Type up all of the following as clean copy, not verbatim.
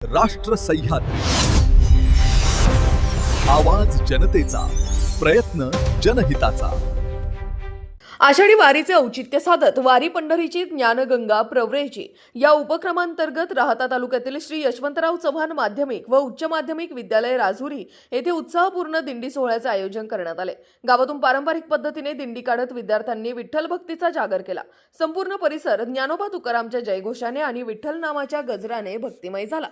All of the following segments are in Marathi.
राष्ट्र सह्याद्री, आवाज जनतेचा, प्रयत्न जनहिताचा। आषाढी वारीचे औचित्य साधत वारी पंढरीची ज्ञानगंगा प्रवरेची या उपक्रमांतर्गत राहाता तालुक्यातील श्री यशवंतराव चव्हाण माध्यमिक व उच्च माध्यमिक विद्यालय राजुरी येथे उत्साहपूर्ण दिंडी सोहळ्याचे आयोजन करण्यात आले। गावातून पारंपरिक पद्धतीने दिंडी काढत विद्यार्थ्यांनी विठ्ठल भक्तीचा जागर केला। संपूर्ण परिसर ज्ञानोबा तुकारामच्या जयघोषाने आणि विठ्ठल नामाच्या गजराने भक्तिमय झाला।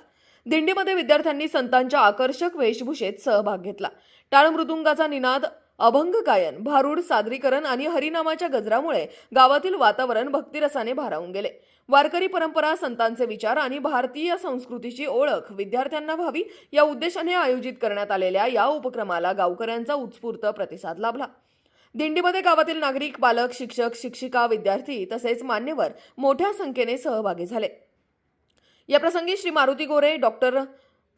दिंडीमध्ये विद्यार्थ्यांनी संतांच्या आकर्षक वेशभूषेत सहभाग घेतला। टाळ मृदुंगाचा निनाद, अभंग गायन, भारूड सादरीकरण आणि हरिनामाच्या गजरामुळे गावातील वातावरण भक्तिरसाने भारावून गेले। वारकरी परंपरा, संतांचे विचार आणि भारतीय संस्कृतीची ओळख विद्यार्थ्यांना व्हावी या उद्देशाने आयोजित करण्यात आलेल्या या उपक्रमाला गावकऱ्यांचा उत्स्फूर्त प्रतिसाद लाभला। दिंडीमध्ये गावातील नागरिक, पालक, शिक्षक, शिक्षिका, विद्यार्थी तसेच मान्यवर मोठ्या संख्येने सहभागी झाले। या प्रसंगी श्री मारुती गोरे, डॉक्टर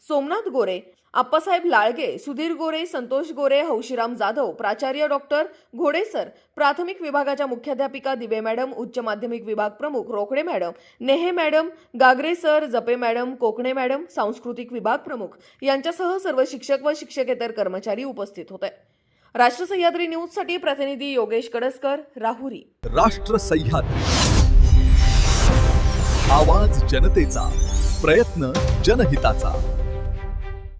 सोमनाथ गोरे, आप्पासाहेब लाळगे, सुधीर गोरे, संतोष गोरे, हौशीराम जाधव, प्राचार्य डॉक्टर घोडेसर, प्राथमिक विभागाच्या मुख्याध्यापिका दिबे मॅडम, उच्च माध्यमिक विभाग प्रमुख रोकडे मॅडम, नेहे मॅडम, गागरे सर, जपे मॅडम, कोकणे मॅडम, सांस्कृतिक विभाग प्रमुख यांच्यासह सर्व शिक्षक व शिक्षकेतर कर्मचारी उपस्थित होते। राष्ट्र सह्याद्री न्यूज साठी प्रतिनिधी योगेश कडसकर, राहुरी। राष्ट्र सह्याद्री, आवाज जनतेचा, प्रयत्न जनहिताचा।